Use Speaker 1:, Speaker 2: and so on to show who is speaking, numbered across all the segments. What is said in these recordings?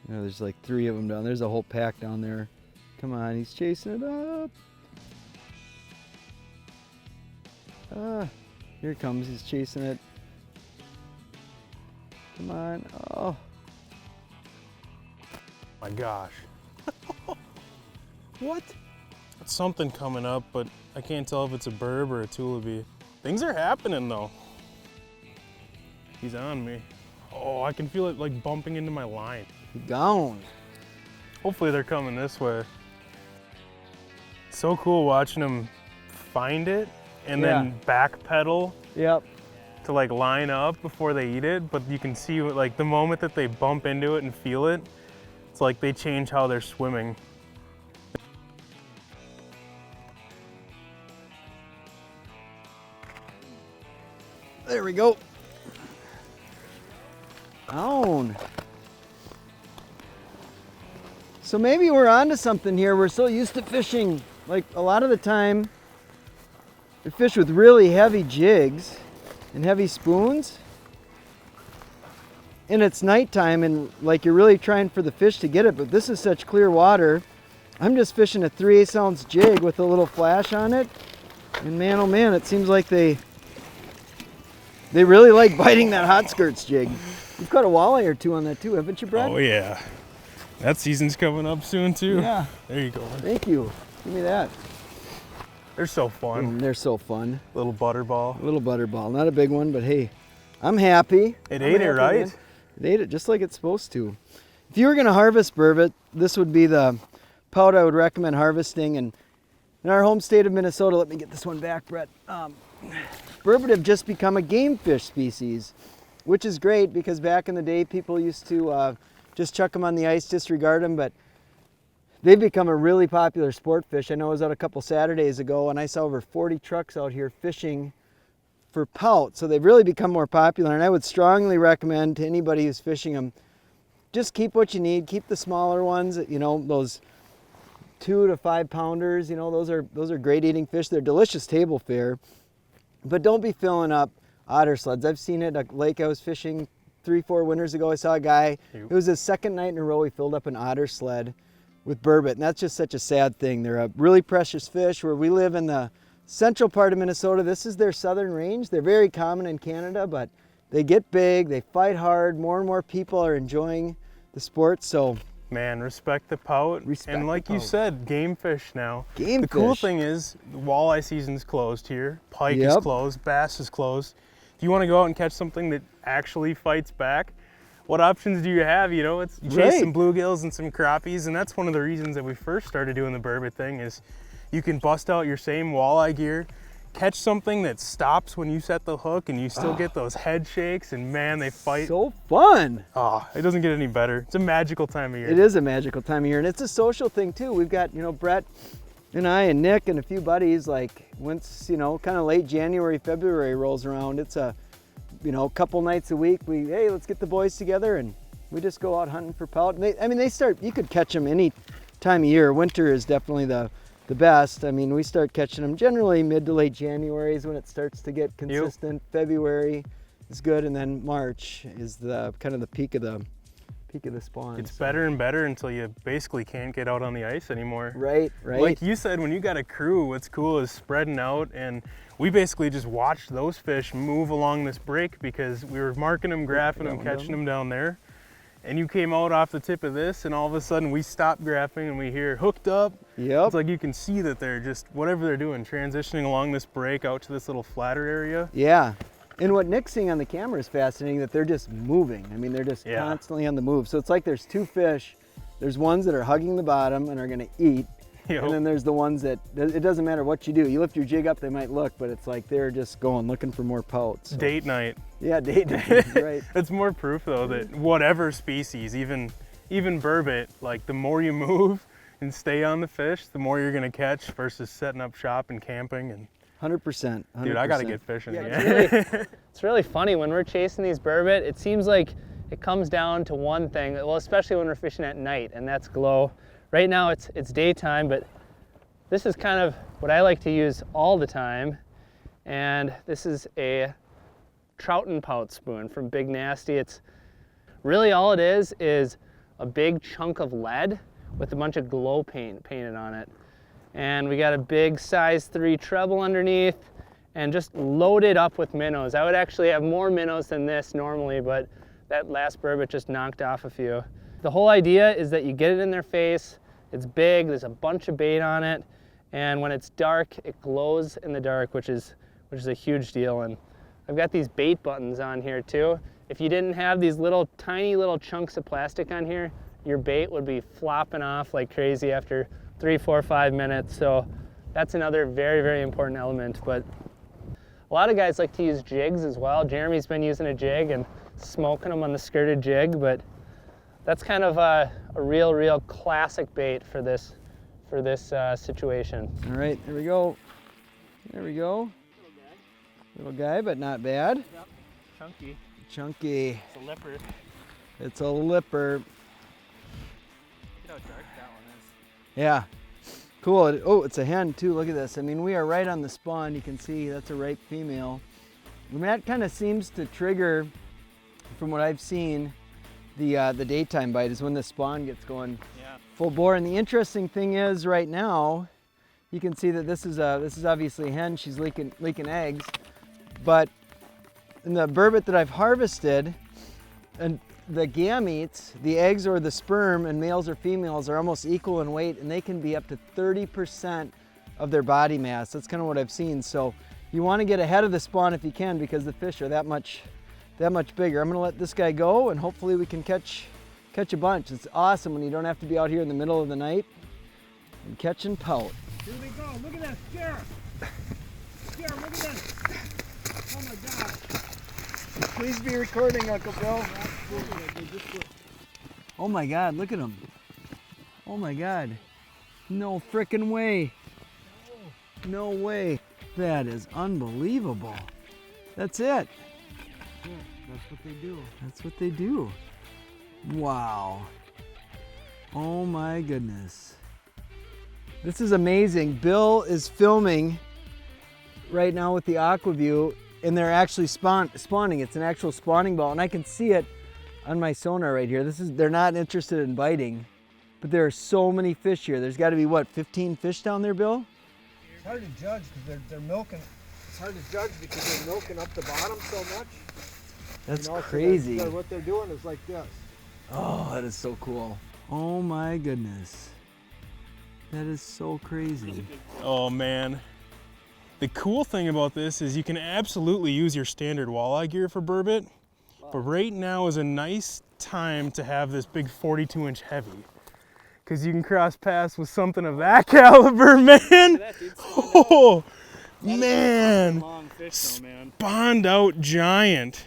Speaker 1: You know, there's like 3 of them down. There's a whole pack down there. Come on, he's chasing it up. Here it comes, he's chasing it. Come on, oh.
Speaker 2: My gosh. What? It's something coming up, but I can't tell if it's a burb or a tulipy. Things are happening though. He's on me. Oh, I can feel it like bumping into my line.
Speaker 1: Gone.
Speaker 2: Hopefully they're coming this way. So cool watching them find it and then backpedal.
Speaker 1: Yep.
Speaker 2: To like line up before they eat it, but you can see like the moment that they bump into it and feel it, it's like they change how they're swimming.
Speaker 1: There we go. Down. So maybe we're onto something here. We're so used to fishing, like a lot of the time, we fish with really heavy jigs and heavy spoons. And it's nighttime and like you're really trying for the fish to get it, but this is such clear water. I'm just fishing a 3/8 ounce jig with a little flash on it. And man, oh man, it seems like they really like biting that hot skirts jig. You've caught a walleye or 2 on that too, haven't you, Brett?
Speaker 2: Oh yeah. That season's coming up soon too.
Speaker 1: Yeah.
Speaker 2: There you go.
Speaker 1: Thank you. Give me that.
Speaker 2: They're so fun.
Speaker 1: They're so fun.
Speaker 2: Little butterball.
Speaker 1: A little butterball. Not a big one, but hey, I'm happy.
Speaker 2: It ate it, right?
Speaker 1: Man. It ate it just like it's supposed to. If you were going to harvest burbot, this would be the pout I would recommend harvesting. And in our home state of Minnesota, let me get this one back, Brett. Burbot have just become a game fish species, which is great because back in the day, people used to just chuck them on the ice, disregard them, but they've become a really popular sport fish. I know I was out a couple Saturdays ago and I saw over 40 trucks out here fishing for pout. So they've really become more popular, and I would strongly recommend to anybody who's fishing them, just keep what you need. Keep the smaller ones, you know, those 2 to 5 pounders, you know, those are great eating fish. They're delicious table fare, but don't be filling up otter sleds. I've seen it at a lake I was fishing 3-4 winters ago. I saw a guy, it was his second night in a row, he filled up an otter sled with burbot, and that's just such a sad thing. They're a really precious fish. Where we live in the central part of Minnesota, this is their southern range. They're very common in Canada, but they get big, they fight hard. More and more people are enjoying the sport, so.
Speaker 2: Man, respect the pout. And like you said, game fish now. The cool thing is, the walleye season's closed here. Pike is closed, bass is closed. If you want to go out and catch something that actually fights back, what options do you have? You know, it's chase some bluegills and some crappies, and that's one of the reasons that we first started doing the burbot thing is you can bust out your same walleye gear, catch something that stops when you set the hook, and you still get those head shakes, and man, they fight.
Speaker 1: So fun.
Speaker 2: Oh, it doesn't get any better. It's a magical time of year.
Speaker 1: It is a magical time of year, and it's a social thing too. We've got, you know, Brett and I and Nick and a few buddies, like once, you know, kind of late January, February rolls around, it's a, you know, a couple nights a week, hey, let's get the boys together and we just go out hunting for pout. And they start, you could catch them any time of year. Winter is definitely the best. I mean, we start catching them generally mid to late January is when it starts to get consistent. February is good, and then March is the kind of the peak of the spawn.
Speaker 2: It's better and better until you basically can't get out on the ice anymore.
Speaker 1: Right.
Speaker 2: Like you said, when you got a crew, what's cool is spreading out, and we basically just watched those fish move along this break because we were marking them, graphing them, catching them down there. And you came out off the tip of this, and all of a sudden we stopped graphing and we hear hooked up. It's like you can see that they're just, whatever they're doing, transitioning along this break out to this little flatter area.
Speaker 1: Yeah. And what Nick's seeing on the camera is fascinating, that they're just moving. I mean, they're just constantly on the move. So it's like there's 2 fish. There's ones that are hugging the bottom and are going to eat. And then there's the ones that, it doesn't matter what you do. You lift your jig up, they might look, but it's like they're just going, looking for more pout. So.
Speaker 2: Date night.
Speaker 1: Yeah, date night, right.
Speaker 2: It's more proof though that whatever species, even burbot, like the more you move and stay on the fish, the more you're gonna catch versus setting up shop and camping. And
Speaker 1: 100%.
Speaker 2: Dude, I gotta get fishing again.
Speaker 3: It's really funny when we're chasing these burbot, it seems like it comes down to one thing, well, especially when we're fishing at night, and that's glow. Right now it's daytime, but this is kind of what I like to use all the time. And this is a trout and pout spoon from Big Nasty. It's really all it is a big chunk of lead with a bunch of glow paint painted on it. And we got a big size 3 treble underneath and just loaded up with minnows. I would actually have more minnows than this normally, but that last burbot just knocked off a few. The whole idea is that you get it in their face, it's big, there's a bunch of bait on it, and when it's dark, it glows in the dark, which is a huge deal. And I've got these bait buttons on here too. If you didn't have these tiny little chunks of plastic on here, your bait would be flopping off like crazy after 3, 4, 5 minutes. So that's another very, very important element. But a lot of guys like to use jigs as well. Jeremy's been using a jig and smoking them on the skirted jig, but that's kind of a real classic bait for this situation.
Speaker 1: All right, there we go. There we go. Little guy, but not bad.
Speaker 3: Yep. Chunky.
Speaker 1: Chunky.
Speaker 3: It's a lipper.
Speaker 1: It's a lipper.
Speaker 3: Look how dark that one is.
Speaker 1: Yeah. Cool. Oh, it's a hen too. Look at this. I mean, we are right on the spawn. You can see that's a ripe female. And that kind of seems to trigger, from what I've seen, the daytime bite is when the spawn gets going full bore. And the interesting thing is, right now, you can see that this is obviously a hen. She's leaking eggs, but in the burbot that I've harvested, and the gametes, the eggs or the sperm, and males or females are almost equal in weight, and they can be up to 30% of their body mass. That's kind of what I've seen. So you want to get ahead of the spawn if you can, because the fish are that much bigger. I'm gonna let this guy go, and hopefully we can catch a bunch. It's awesome when you don't have to be out here in the middle of the night and catching pout.
Speaker 4: Here we go. Look at this. Scare. Scare, look at this. Oh my God.
Speaker 1: Please be recording, Uncle Bill. Oh my God, look at him. Oh my God. No frickin' way. No way. That is unbelievable. That's it.
Speaker 4: Yeah, that's what they do.
Speaker 1: That's what they do. Wow. Oh my goodness. This is amazing. Bill is filming right now with the AquaView, and they're actually spawning. It's an actual spawning ball, and I can see it on my sonar right here. They're not interested in biting, but there are so many fish here. There's got to be, what, 15 fish down there, Bill?
Speaker 4: It's hard to judge because they're milking. It's hard to judge because they're milking up the bottom so much.
Speaker 1: That's
Speaker 4: so
Speaker 1: crazy.
Speaker 4: what they're doing is like this.
Speaker 1: Oh, that is so cool. Oh my goodness. That is so crazy.
Speaker 2: Oh man. The cool thing about this is you can absolutely use your standard walleye gear for burbot, but right now is a nice time to have this big 42-inch heavy, because you can cross paths with something of that caliber, man. Oh man,
Speaker 3: Long fish though, man.
Speaker 2: Spawned out giant.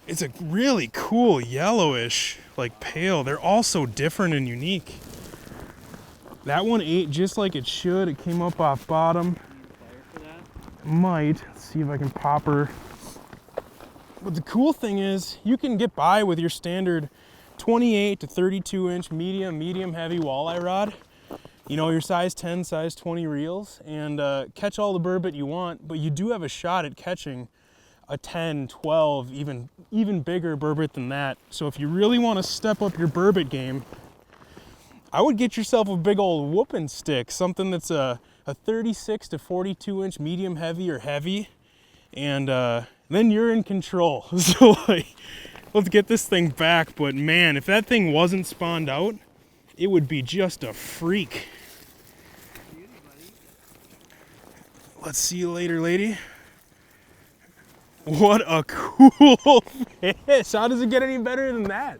Speaker 2: It's a really cool yellowish, like pale. They're all so different and unique. That one ate just like it should. It came up off bottom. Might. Let's see if I can pop her. But the cool thing is you can get by with your standard 28 to 32 inch medium heavy walleye rod. You know, your size 10, size 20 reels, and catch all the burbot you want, but you do have a shot at catching a 10, 12, even bigger burbot than that. So if you really want to step up your burbot game, I would get yourself a big old whooping stick, something that's a 36 to 42 inch medium heavy or heavy, and then you're in control. So like, let's get this thing back. But man, if that thing wasn't spawned out, it would be just a freak. Let's see you later, lady. What a cool fish. How does it get any better than that?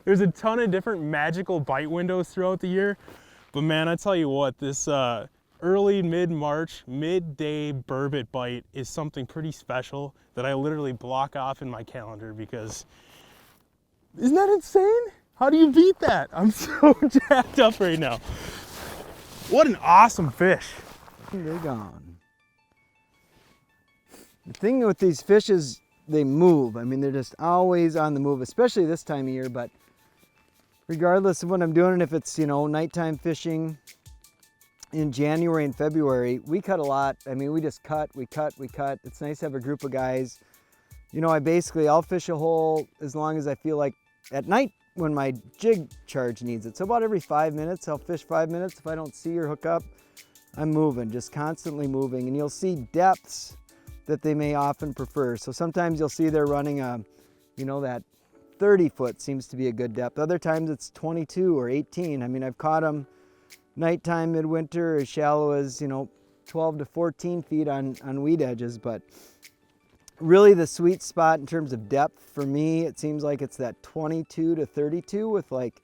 Speaker 2: There's a ton of different magical bite windows throughout the year, but man, I tell you what, this early mid-March, midday burbot bite is something pretty special that I literally block off in my calendar, because isn't that insane? How do you beat that? I'm so jacked up right now. What an awesome fish.
Speaker 1: They're gone. The thing with these fish is they move. I mean, they're just always on the move, especially this time of year, but regardless of what I'm doing, if it's, you know, nighttime fishing in January and February, we cut a lot. I mean, we just cut, we cut. It's nice to have a group of guys. You know, I'll fish a hole as long as I feel like at night when my jig charge needs it. So about every 5 minutes, I'll fish 5 minutes. If I don't see or hook up, I'm moving, just constantly moving. And you'll see depths that they may often prefer. So sometimes you'll see they're running a, you know, that 30 foot seems to be a good depth. Other times it's 22 or 18. I mean, I've caught them nighttime, midwinter, as shallow as, you know, 12 to 14 feet on weed edges. But really the sweet spot in terms of depth for me, it seems like it's that 22 to 32 with like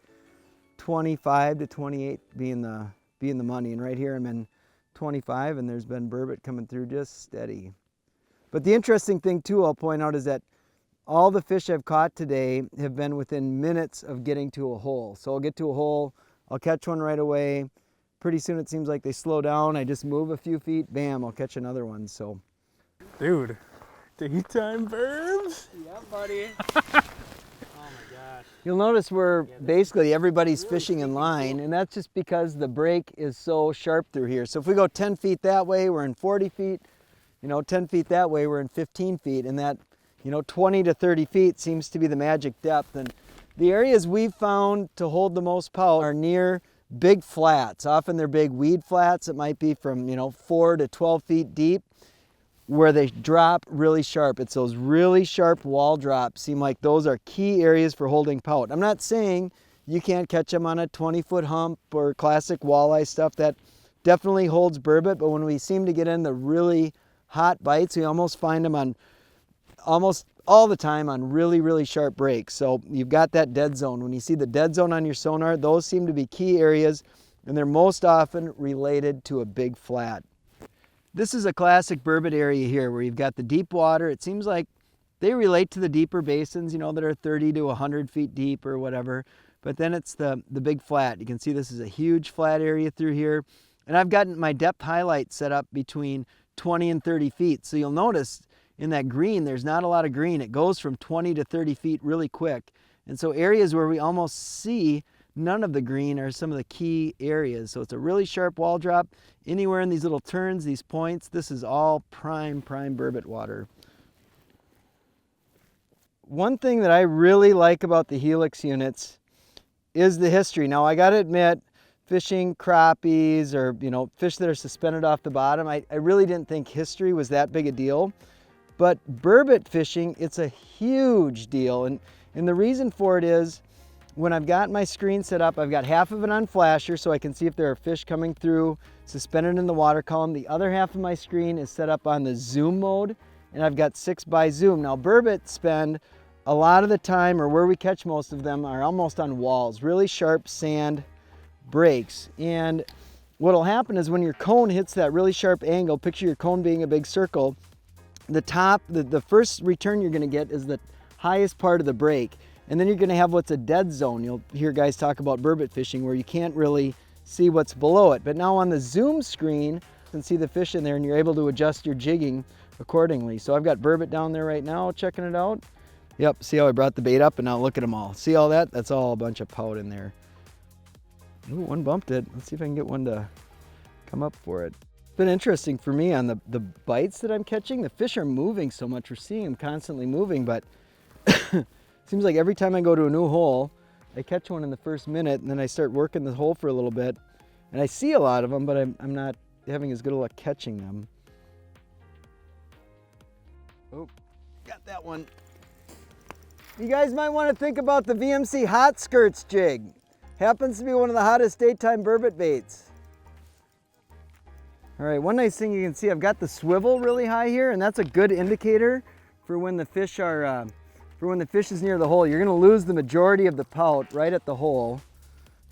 Speaker 1: 25 to 28 being the money. And right here I'm in 25 and there's been burbot coming through just steady. But the interesting thing too, I'll point out, is that all the fish I've caught today have been within minutes of getting to a hole. So I'll get to a hole, I'll catch one right away. Pretty soon it seems like they slow down. I just move a few feet, bam, I'll catch another one. So,
Speaker 2: dude, daytime burbs?
Speaker 3: Yeah, buddy. Oh my gosh.
Speaker 1: You'll notice we're basically everybody's fishing in line, and that's just because the break is so sharp through here. So if we go 10 feet that way, we're in 40 feet. You know, 10 feet that way, we're in 15 feet. And that, you know, 20 to 30 feet seems to be the magic depth. And the areas we've found to hold the most pout are near big flats. Often they're big weed flats. It might be from, you know, 4 to 12 feet deep, where they drop really sharp. It's those really sharp wall drops. Seem like those are key areas for holding pout. I'm not saying you can't catch them on a 20-foot hump or classic walleye stuff. That definitely holds burbot, but when we seem to get in the really hot bites, we almost find them on almost all the time on really, really sharp breaks. So you've got that dead zone. When you see the dead zone on your sonar, those seem to be key areas, and they're most often related to a big flat. This is a classic burbot area here where you've got the deep water. It seems like they relate to the deeper basins, you know, that are 30 to 100 feet deep or whatever. But then it's the big flat. You can see this is a huge flat area through here. And I've gotten my depth highlight set up between 20 and 30 feet. So you'll notice in that green, there's not a lot of green. It goes from 20 to 30 feet really quick. And so areas where we almost see none of the green are some of the key areas. So it's a really sharp wall drop. Anywhere in these little turns, these points, this is all prime burbot water. One thing that I really like about the Helix units is the history. Now I gotta admit, fishing crappies or, you know, fish that are suspended off the bottom, I really didn't think history was that big a deal. But burbot fishing, it's a huge deal. And the reason for it is, when I've got my screen set up, I've got half of it on flasher so I can see if there are fish coming through suspended in the water column. The other half of my screen is set up on the zoom mode, and I've got 6x zoom. Now burbot spend a lot of the time, or where we catch most of them, are almost on walls, really sharp sand breaks. And what'll happen is when your cone hits that really sharp angle, picture your cone being a big circle, the top, the first return you're gonna get is the highest part of the break. And then you're gonna have what's a dead zone. You'll hear guys talk about burbot fishing where you can't really see what's below it. But now on the zoom screen, you can see the fish in there and you're able to adjust your jigging accordingly. So I've got burbot down there right now, checking it out. Yep, see how I brought the bait up, and now look at them all. See all that? That's all a bunch of pout in there. Ooh, one bumped it. Let's see if I can get one to come up for it. It's been interesting for me on the bites that I'm catching. The fish are moving so much. We're seeing them constantly moving, but seems like every time I go to a new hole, I catch one in the first minute, and then I start working the hole for a little bit, and I see a lot of them, but I'm not having as good a luck catching them. Oh, got that one. You guys might want to think about the VMC Hot Skirts jig. Happens to be one of the hottest daytime burbot baits. All right, one nice thing you can see, I've got the swivel really high here, and that's a good indicator for when the fish are when the fish is near the hole. You're gonna lose the majority of the pout right at the hole.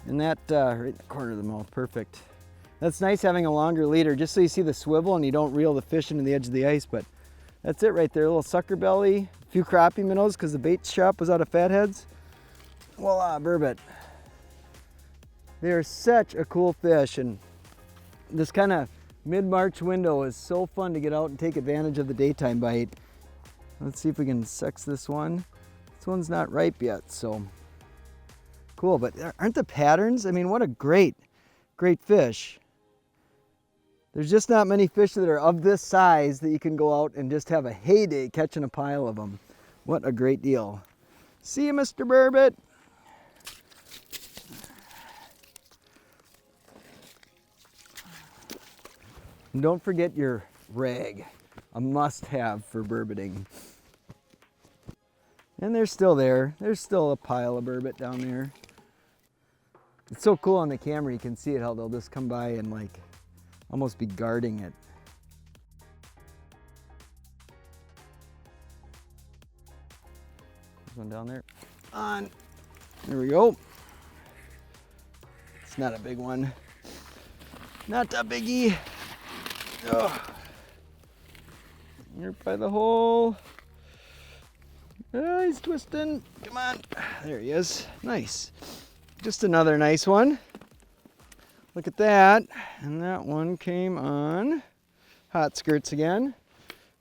Speaker 1: And that, right in the corner of the mouth, perfect. That's nice having a longer leader, just so you see the swivel and you don't reel the fish into the edge of the ice, but that's it right there. A little sucker belly, a few crappie minnows because the bait shop was out of fatheads. Voila, burbot. They are such a cool fish, and this kind of mid-March window is so fun to get out and take advantage of the daytime bite. Let's see if we can sex this one. This one's not ripe yet, so cool. But aren't the patterns? I mean, what a great fish. There's just not many fish that are of this size that you can go out and just have a heyday catching a pile of them. What a great deal. See you, Mr. Burbot. And don't forget your rag, a must-have for burboting. And they're still there. There's still a pile of burbot down there. It's so cool on the camera, you can see it, how they'll just come by and like almost be guarding it. There's one down there. On. There we go. It's not a big one. Not a biggie. Oh. You're by the hole. Oh, he's twisting. Come on. There he is. Nice. Just another nice one. Look at that. And that one came on hot skirts again.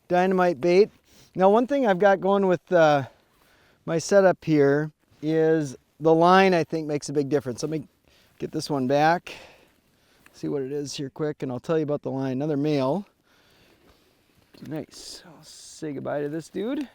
Speaker 1: Dynamite bait. Now, one thing I've got going with my setup here is the line, I think, makes a big difference. Let me get this one back. See what it is here quick, and I'll tell you about the line. Another male. Nice. I'll say goodbye to this dude.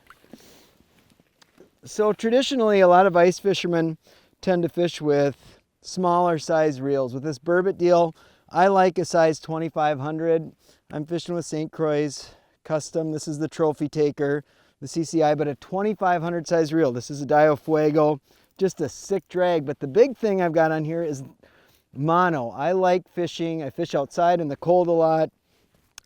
Speaker 1: So traditionally, a lot of ice fishermen tend to fish with smaller size reels. With this burbot deal, I like a size 2500. I'm fishing with St. Croix's custom. This is the trophy taker, the CCI, but a 2500 size reel. This is a Dio Fuego, just a sick drag. But the big thing I've got on here is mono. I like fishing. I fish outside in the cold a lot.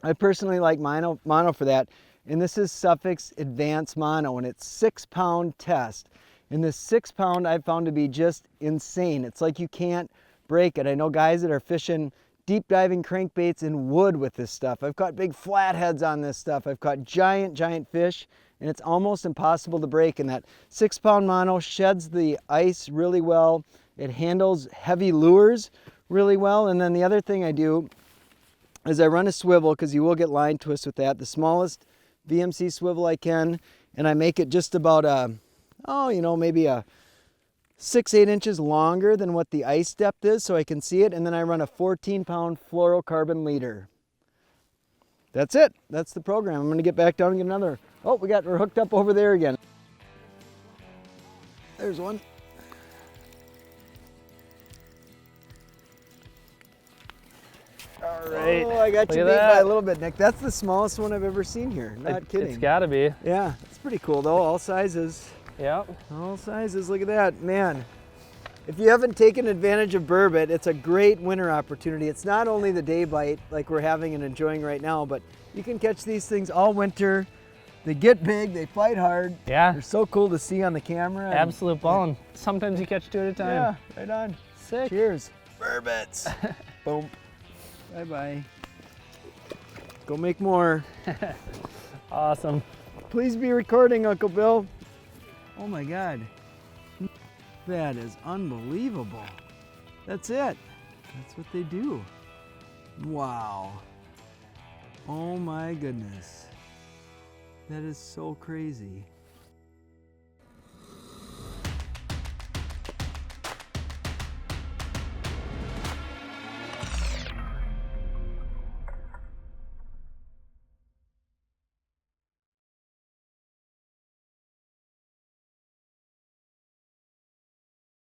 Speaker 1: I personally like mono for that. And this is Suffolk's Advanced Mono, and it's 6-pound test. And this 6-pound I've found to be just insane. It's like you can't break it. I know guys that are fishing deep diving crankbaits in wood with this stuff. I've caught big flatheads on this stuff. I've caught giant fish, and it's almost impossible to break. And that 6-pound mono sheds the ice really well. It handles heavy lures really well. And then the other thing I do is I run a swivel, because you will get line twist with that. The smallest VMC swivel I can, and I make it just about maybe a 6-8 inches longer than what the ice depth is, so I can see it. And then I run a 14-pound fluorocarbon leader. That's it. That's the program. I'm going to get back down and get another. Oh, we're hooked up over there again. There's one.
Speaker 3: All right.
Speaker 1: Oh, I got you beat by a little bit, Nick. That's the smallest one I've ever seen here. Not kidding.
Speaker 3: It's gotta be.
Speaker 1: Yeah, it's pretty cool though. All sizes.
Speaker 3: Yep.
Speaker 1: All sizes. Look at that, man. If you haven't taken advantage of burbot, it's a great winter opportunity. It's not only the day bite like we're having and enjoying right now, but you can catch these things all winter. They get big, they fight hard.
Speaker 3: Yeah.
Speaker 1: They're so cool to see on the camera.
Speaker 3: Absolute ballin'. Sometimes you catch 2 at a time.
Speaker 1: Yeah, right on.
Speaker 3: Sick.
Speaker 1: Cheers. Burbots. Boom. Bye-bye. Go make more.
Speaker 3: Awesome.
Speaker 1: Please be recording, Uncle Bill. Oh my God. That is unbelievable. That's it. That's what they do. Wow. Oh my goodness. That is so crazy.